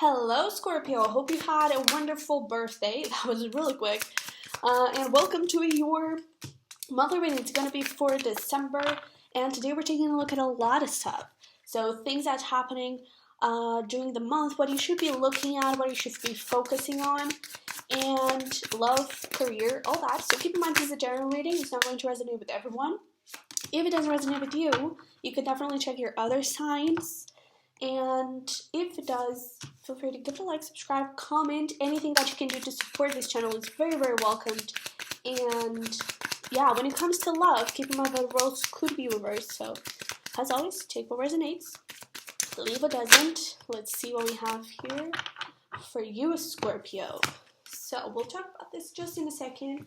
Hello, Scorpio. Hope you had a wonderful birthday. That was really quick. And welcome to your monthly reading. It's going to be for December. And today we're taking a look at a lot of stuff. So, things that's happening during the month, what you should be looking at, what you should be focusing on, and love, career, all that. So, keep in mind this is a general reading. It's not going to resonate with everyone. If it doesn't resonate with you, you can definitely check your other signs. And if it does, feel free to give it a like, subscribe, comment. Anything that you can do to support this channel is very, very welcomed. And yeah, when it comes to love, keep in mind that roles could be reversed. So, as always, take what resonates, leave what doesn't. Let's see what we have here for you, Scorpio. So, we'll talk about this just in a second.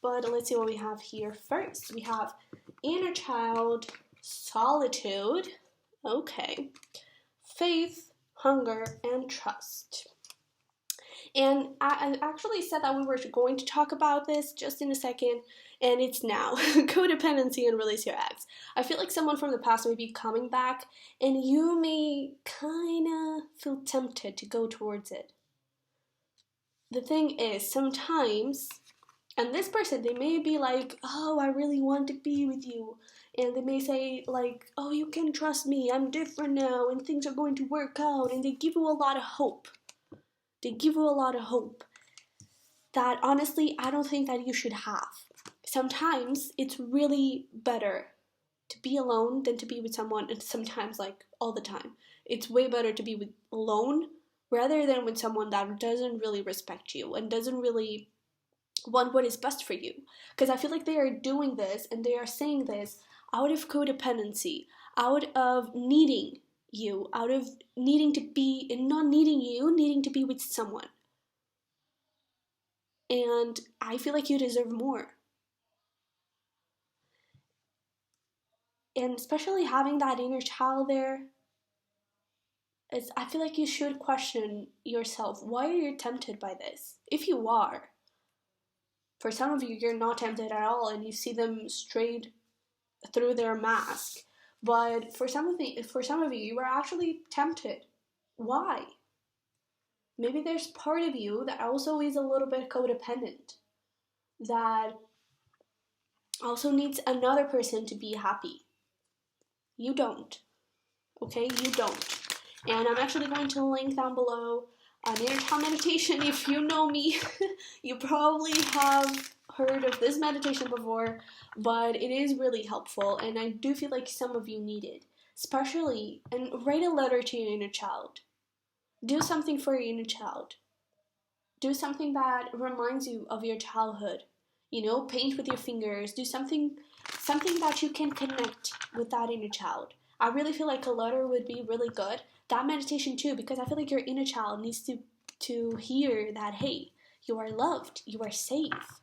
But let's see what we have here first. We have inner child, solitude. Okay. Faith, hunger, and trust. And I actually said that we were going to talk about this just in a second, and it's now. Codependency and release your ex. I feel like someone from the past may be coming back, and you may kind of feel tempted to go towards it. The thing is, sometimes, and this person, they may be like, oh, I really want to be with you. And they may say, like, oh, you can trust me, I'm different now, and things are going to work out. And they give you a lot of hope. They give you a lot of hope that, honestly, I don't think that you should have. Sometimes it's really better to be alone than to be with someone, and sometimes, like, all the time. It's way better to be alone rather than with someone that doesn't really respect you and doesn't really want what is best for you. Because I feel like they are doing this and they are saying this out of codependency, out of needing you, out of needing to be, and not needing you, needing to be with someone. And I feel like you deserve more. And especially having that inner child there, I feel like you should question yourself. Why are you tempted by this? If you are, for some of you, you're not tempted at all and you see them straight through their mask. But for some of you, you were actually tempted. Why? Maybe there's part of you that also is a little bit codependent, that also needs another person to be happy. You don't. Okay? You don't. And I'm actually going to link down below an inner child meditation. If you know me, you probably have heard of this meditation before, but it is really helpful, and I do feel like some of you need it. Especially, and write a letter to your inner child. Do something for your inner child. Do something that reminds you of your childhood. Paint with your fingers. Do something that you can connect with that inner child. I really feel like a letter would be really good. That meditation too, because I feel like your inner child needs to hear that, hey, you are loved, you are safe.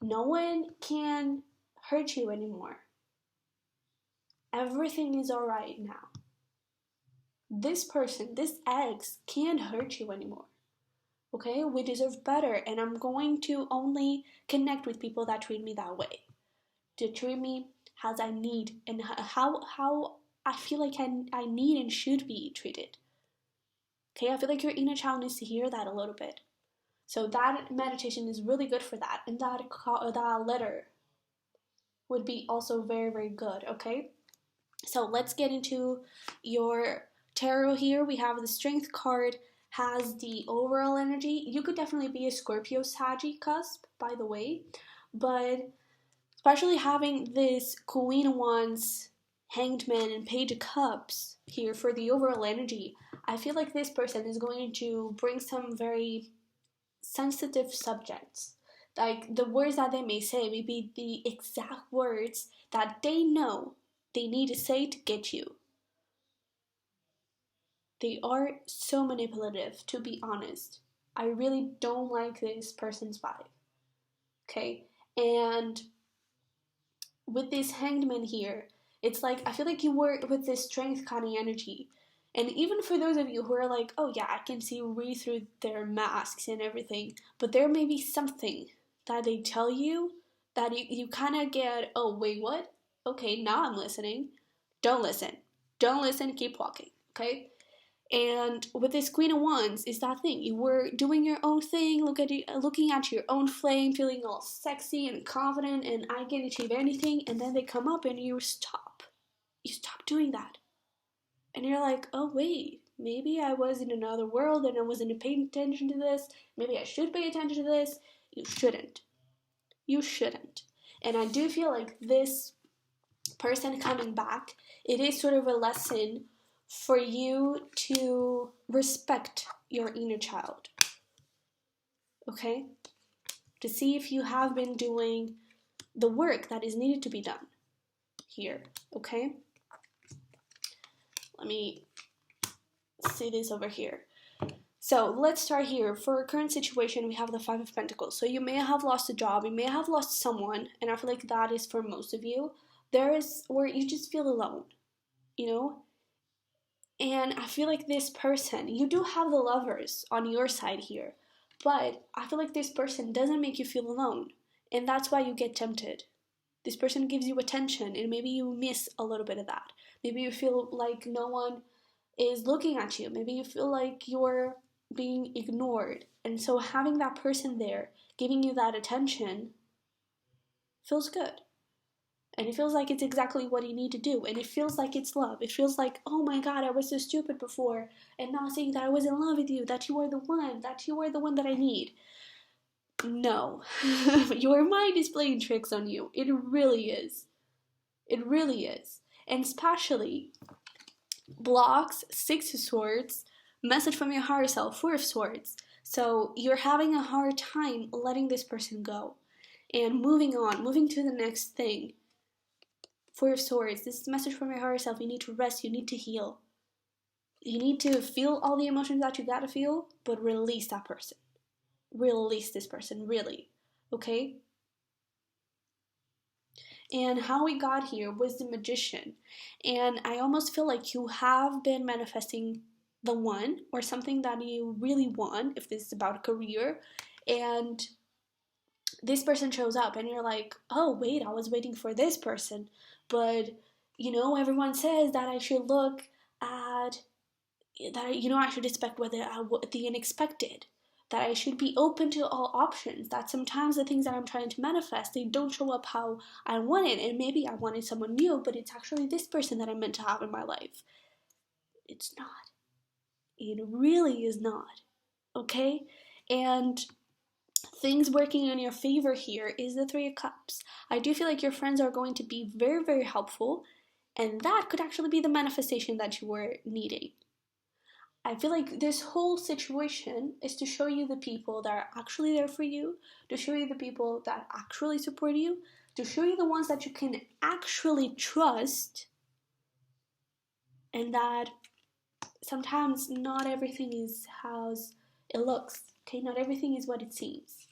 No one can hurt you anymore. Everything is alright now. This person, this ex, can't hurt you anymore. Okay? We deserve better, and I'm going to only connect with people that treat me that way. To treat me as I need, and how I feel like I need and should be treated. Okay? I feel like your inner child needs to hear that a little bit. So that meditation is really good for that, and that letter would be also very, very good, okay? So let's get into your tarot here. We have the Strength card, has the overall energy. You could definitely be a Scorpio Saggy cusp, by the way, but especially having this Queen of Wands, Hanged Man, and Page of Cups here for the overall energy, I feel like this person is going to bring some very sensitive subjects. Like the words that they may say may be the exact words that they know they need to say to get you. They are so manipulative, to be honest. I really don't like this person's vibe. Okay? And with this Hanged Man here, it's like, I feel like you work with this Strength kind of energy. And even for those of you who are like, oh yeah, I can read through their masks and everything, but there may be something that they tell you that you kind of get, oh, wait, what? Okay, now I'm listening. Don't listen. Don't listen, keep walking, okay? And with this Queen of Wands, is that thing. You were doing your own thing, looking at your own flame, feeling all sexy and confident, and I can achieve anything, and then they come up and you stop. You stop doing that. And you're like, oh wait, maybe I was in another world and I wasn't paying attention to this. Maybe I should pay attention to this. You shouldn't. You shouldn't. And I do feel like this person coming back, it is sort of a lesson for you to respect your inner child. Okay? To see if you have been doing the work that is needed to be done here. Okay? Let me say this over here. So let's start here. For our current situation, we have the Five of Pentacles. So you may have lost a job, you may have lost someone, and I feel like that is for most of you. There is where you just feel alone, you know? And I feel like this person, you do have the Lovers on your side here, but I feel like this person doesn't make you feel alone, and that's why you get tempted. This person gives you attention, and maybe you miss a little bit of that. Maybe you feel like no one is looking at you. Maybe you feel like you're being ignored. And so having that person there, giving you that attention, feels good. And it feels like it's exactly what you need to do. And it feels like it's love. It feels like, oh my God, I was so stupid before. And now saying that I was in love with you, that you are the one, that I need. No. Your mind is playing tricks on you. It really is. It really is. And especially blocks, Six of Swords, message from your higher self, Four of Swords. So you're having a hard time letting this person go and moving on, moving to the next thing. Four of Swords, this is a message from your higher self. You need to rest, you need to heal. You need to feel all the emotions that you gotta feel, but release that person. Release this person, really. Okay? And how we got here was the Magician. And I almost feel like you have been manifesting the one or something that you really want, if this is about a career, and this person shows up and you're like, oh wait, I was waiting for this person, but you know, everyone says that I should look at that, I should expect the unexpected, that I should be open to all options, that sometimes the things that I'm trying to manifest, they don't show up how I wanted, and maybe I wanted someone new, but it's actually this person that I'm meant to have in my life. It's not. It really is not. Okay? And things working in your favor here is the Three of Cups. I do feel like your friends are going to be very, very helpful, and that could actually be the manifestation that you were needing. I feel like this whole situation is to show you the people that are actually there for you, to show you the people that actually support you, to show you the ones that you can actually trust, and that sometimes not everything is how it looks, okay? Not everything is what it seems,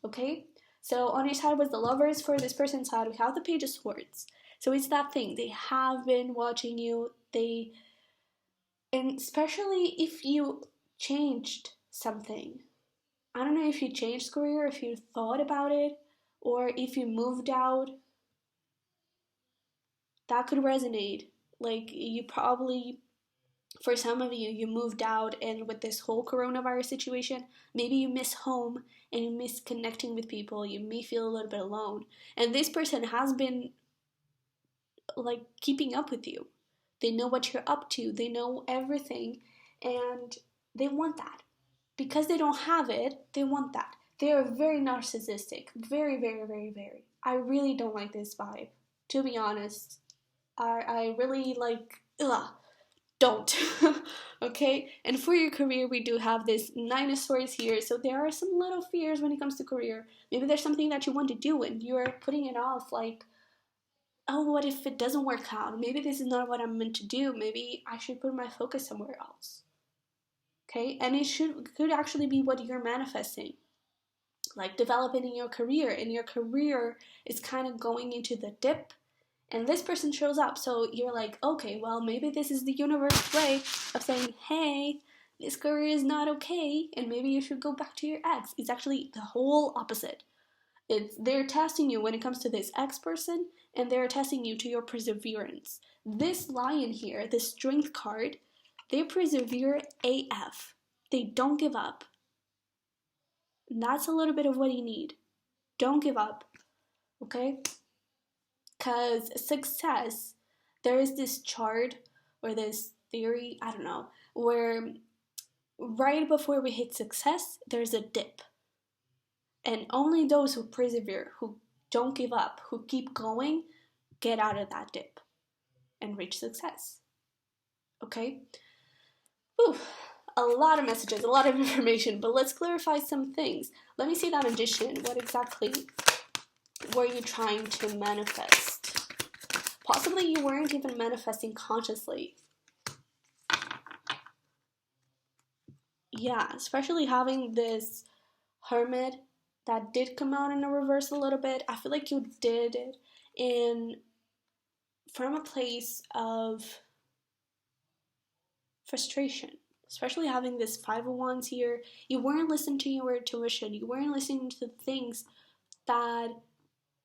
okay? So on your side was the Lovers. For this person's side, we have the Page of Swords. So it's that thing. They have been watching you. And especially if you changed something. I don't know if you changed career, if you thought about it, or if you moved out. That could resonate. Like, you probably, for some of you, you moved out, and with this whole coronavirus situation, maybe you miss home and you miss connecting with people. You may feel a little bit alone. And this person has been, like, keeping up with you. They know what you're up to. They know everything. And they want that. Because they don't have it, they want that. They are very narcissistic. Very, very, very, very. I really don't like this vibe. To be honest. I really don't. Okay? And for your career, we do have this Nine of Swords here. So there are some little fears when it comes to career. Maybe there's something that you want to do and you're putting it off, like, oh, what if it doesn't work out? Maybe this is not what I'm meant to do. Maybe I should put my focus somewhere else. Okay? And it could actually be what you're manifesting. Like developing in your career. And your career is kind of going into the dip. And this person shows up. So you're like, okay, well, maybe this is the universe's way of saying, hey, this career is not okay. And maybe you should go back to your ex. It's actually the whole opposite. They're testing you when it comes to this ex person, and they're testing you to your perseverance. This Lion here, this Strength card, They persevere AF. They don't give up. And that's a little bit of what you need. Don't give up, okay? Because success, there is this chart or this theory, I don't know, where right before we hit success, there's a dip. And only those who persevere, who don't give up, who keep going, get out of that dip and reach success. Okay? Whew. A lot of messages, a lot of information, but let's clarify some things. Let me see that Magician. What exactly were you trying to manifest? Possibly you weren't even manifesting consciously. Yeah, especially having this Hermit that did come out in a reverse a little bit. I feel like you did it from a place of frustration, especially having this Five of Wands here. You weren't listening to your intuition. You weren't listening to things that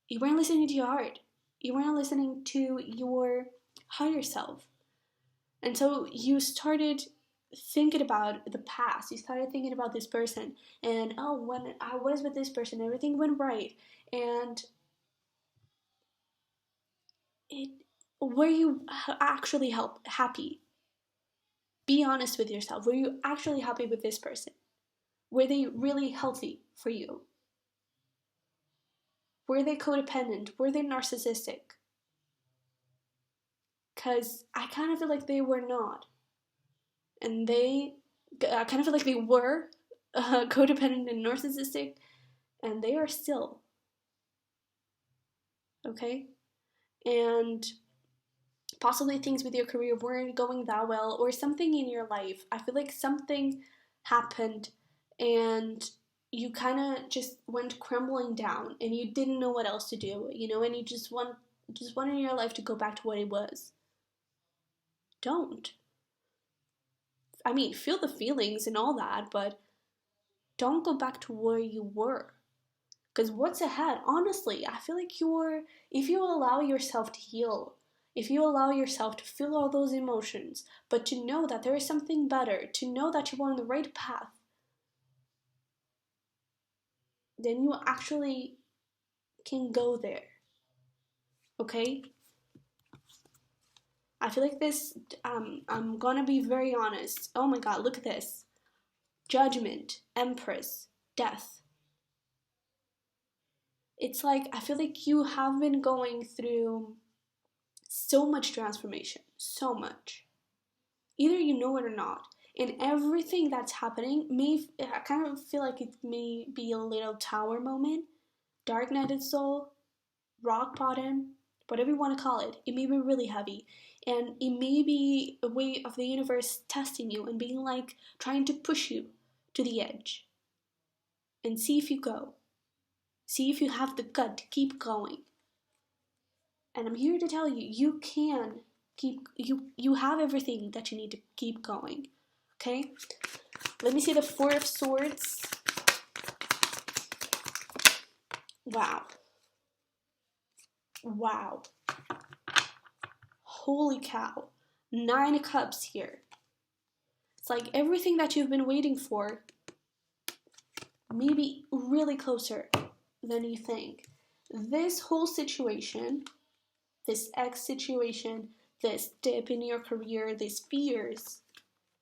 you weren't listening to your heart. You weren't listening to your higher self. And so you started thinking about the past. You started thinking about this person. And, oh, when I was with this person, everything went right. And were you actually happy? Be honest with yourself. Were you actually happy with this person? Were they really healthy for you? Were they codependent? Were they narcissistic? Because I kind of feel like they were not. And I kind of feel like they were codependent and narcissistic, and they are still. Okay? And possibly things with your career weren't going that well, or something in your life. I feel like something happened and you kind of just went crumbling down and you didn't know what else to do, and you just wanted your life to go back to what it was. Don't. I mean, feel the feelings and all that, but don't go back to where you were. Because what's ahead, honestly, I feel like if you allow yourself to heal, if you allow yourself to feel all those emotions, but to know that there is something better, to know that you are on the right path, then you actually can go there. Okay? I feel like this, I'm gonna be very honest. Oh my god, look at this. Judgment, Empress, Death. It's like, I feel like you have been going through so much transformation, so much. Either you know it or not. And everything that's happening, I kind of feel like it may be a little tower moment, dark nighted soul, rock bottom, whatever you want to call it. It may be really heavy. And it may be a way of the universe testing you and being like, trying to push you to the edge. And see if you go. See if you have the gut to keep going. And I'm here to tell you, you can you have everything that you need to keep going. Okay? Let me see the Four of Swords. Wow. Wow. Holy cow. 9 of Cups here. It's like everything that you've been waiting for, maybe really closer than you think. This whole situation, this ex situation, this dip in your career, these fears,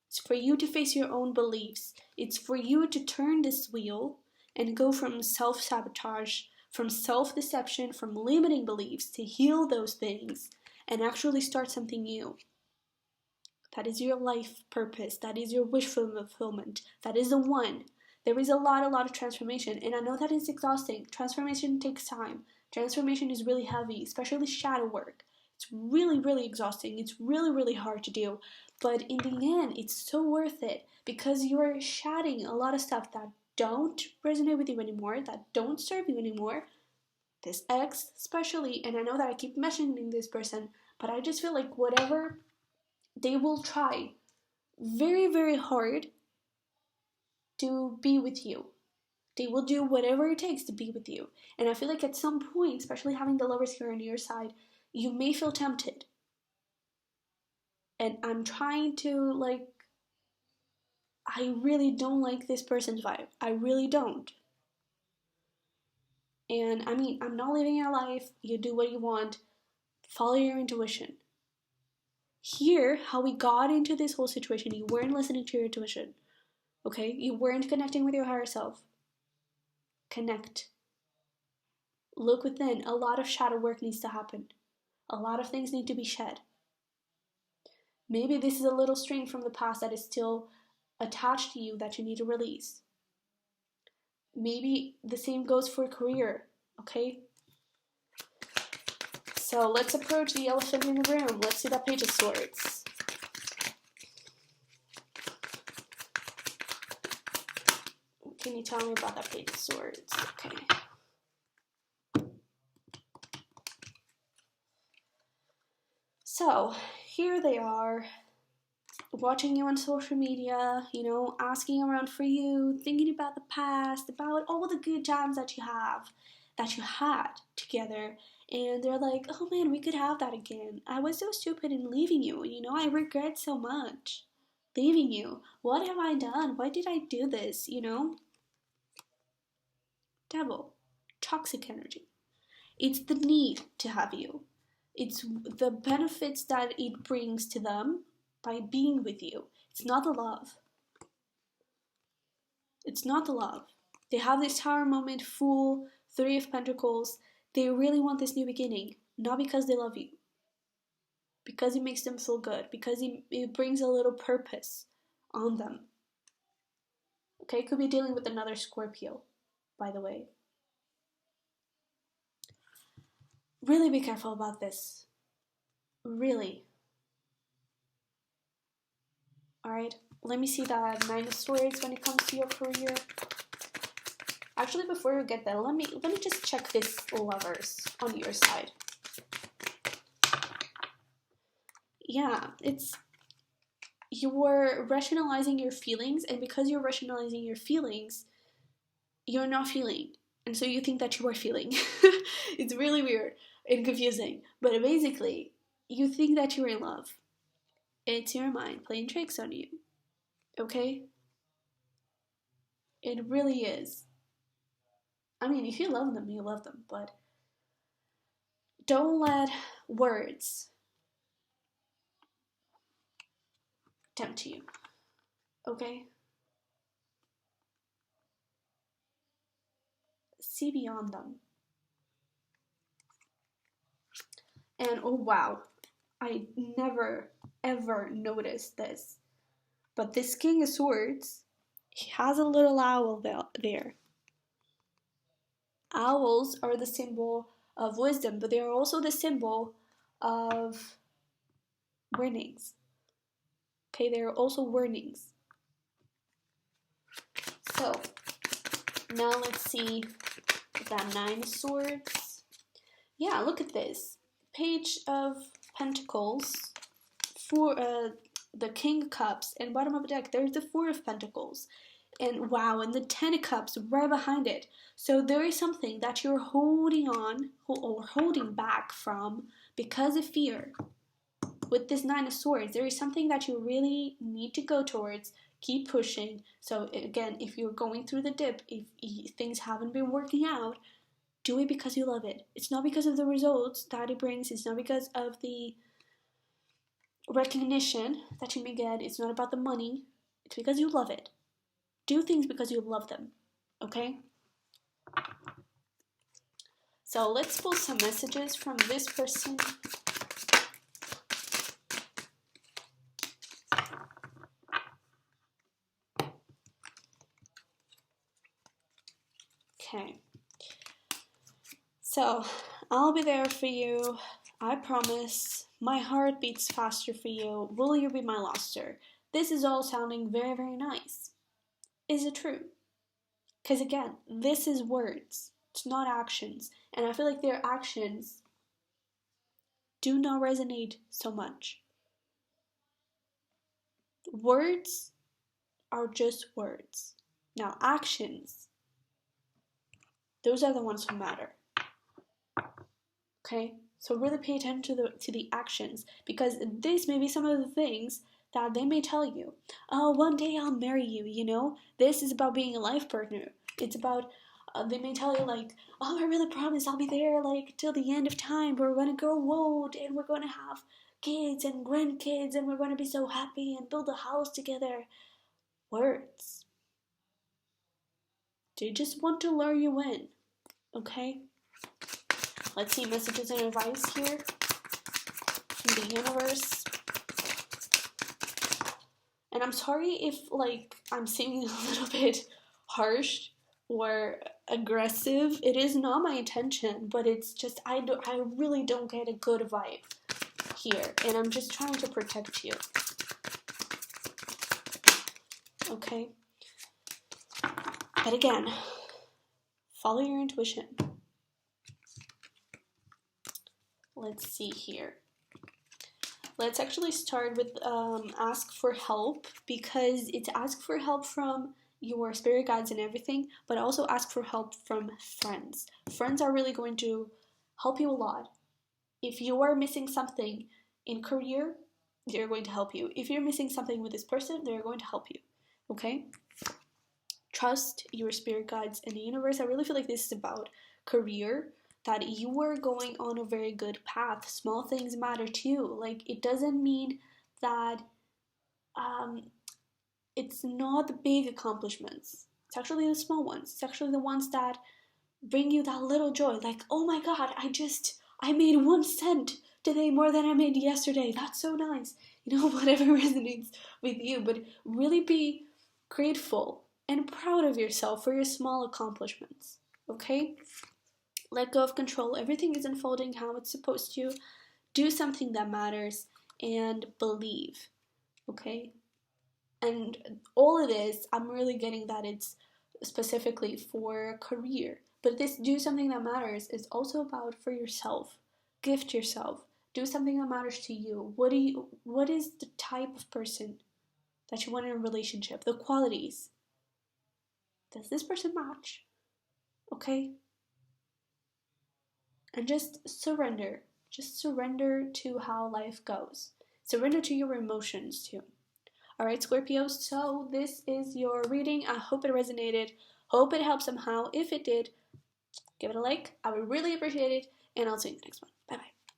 it's for you to face your own beliefs. It's for you to turn this wheel and go from self-sabotage, from self-deception, from limiting beliefs to heal those things and actually start something new. That is your life purpose. That is your wish fulfillment. That is the one. There is a lot of transformation, and I know that it's exhausting. Transformation takes time. Transformation is really heavy, especially shadow work. It's really exhausting. It's really hard to do. But in the end, it's so worth it because you're shedding a lot of stuff that don't resonate with you anymore, that don't serve you anymore. This ex, especially, and I know that I keep mentioning this person, but I just feel like whatever, they will try very hard to be with you. They will do whatever it takes to be with you. And I feel like at some point, especially having the Lovers here on your side, you may feel tempted. And I'm trying to, like, I really don't like this person's vibe. I really don't. And I mean, I'm not living your life. You do what you want. Follow your intuition. Here, how we got into this whole situation, you weren't listening to your intuition. Okay? You weren't connecting with your higher self. Connect. Look within. A lot of shadow work needs to happen. A lot of things need to be shed. Maybe this is a little string from the past that is still attached to you that you need to release. Maybe the same goes for career, okay? So let's approach the elephant in the room. Let's see that Page of Swords. Can you tell me about that Page of Swords? Okay. So, here they are, watching you on social media, you know, asking around for you, thinking about the past, about all the good times that you had together. And they're like, oh man, we could have that again. I was so stupid in leaving you, you know, I regret so much leaving you. What have I done? Why did I do this, you know? Devil, toxic energy. It's the need to have you. It's the benefits that it brings to them by being with you. It's not the love. It's not the love. They have this Tower moment, Fool, Three of Pentacles. They really want this new beginning, not because they love you. Because it makes them feel good. Because it brings a little purpose on them. Okay, could be dealing with another Scorpio, by the way. Really be careful about this. Really. Alright, let me see that Nine of Swords when it comes to your career. Actually, before we get there, let me just check this Lovers on your side. Yeah, it's you're rationalizing your feelings, and because you're rationalizing your feelings, you're not feeling. And so you think that you are feeling. It's really weird and confusing. But basically, you think that you're in love. It's your mind playing tricks on you. Okay? It really is. I mean, if you love them, you love them. But don't let words tempt you. Okay? See beyond them. And oh wow, I never ever noticed this. But this King of Swords, he has a little owl there. Owls are the symbol of wisdom, but they are also the symbol of warnings. Okay, they are also warnings. So, now let's see that Nine of Swords. Yeah, look at this. Page of Pentacles, the King of Cups, and bottom of the deck, there's the Four of Pentacles. And wow, and the Ten of Cups right behind it. So there is something that you're holding on, or holding back from, because of fear. With this Nine of Swords, there is something that you really need to go towards. Keep pushing. So again, if you're going through the dip, if things haven't been working out, do it because you love it. It's not because of the results that it brings. It's not because of the recognition that you may get. It's not about the money. It's because you love it. Do things because you love them. Okay? So let's pull some messages from this person. Okay. So, I'll be there for you. I promise. My heart beats faster for you. Will you be my luster? This is all sounding very, very nice. Is it true? Because again, this is words. It's not actions. And I feel like their actions do not resonate so much. Words are just words. Now, actions, those are the ones who matter. Okay? So really pay attention to the actions, because this may be some of the things that they may tell you. Oh, one day I'll marry you, you know? This is about being a life partner. It's about, they may tell you like, oh, I really promise I'll be there like till the end of time. We're going to grow old and we're going to have kids and grandkids and we're going to be so happy and build a house together. Words. They just want to lure you in, okay? Let's see messages and advice here from the universe. And I'm sorry if like I'm seeming a little bit harsh or aggressive. It is not my intention, but it's just I really don't get a good vibe here, and I'm just trying to protect you. Okay? But again, follow your intuition. Let's see here. Let's actually start with ask for help, because it's ask for help from your spirit guides and everything, but also ask for help from friends. Friends are really going to help you a lot. If you are missing something in career, they're going to help you. If you're missing something with this person, they're going to help you. Okay? Trust your spirit guides and the universe. I really feel like this is about career, that you are going on a very good path. Small things matter too. Like, it doesn't mean that it's not the big accomplishments. It's actually the small ones. It's actually the ones that bring you that little joy. Like, oh my god, I made 1 cent today more than I made yesterday. That's so nice. You know, whatever resonates with you. But really be grateful and proud of yourself for your small accomplishments. Okay? Let go of control. Everything is unfolding how it's supposed to. Do something that matters and believe. Okay? And all of this, I'm really getting that it's specifically for career. But this do something that matters is also about for yourself. Gift yourself. Do something that matters to you. What is the type of person that you want in a relationship? The qualities. Does this person match? Okay? And just surrender. Just surrender to how life goes. Surrender to your emotions too. Alright, Scorpio, so this is your reading. I hope it resonated. Hope it helped somehow. If it did, give it a like. I would really appreciate it. And I'll see you in the next one.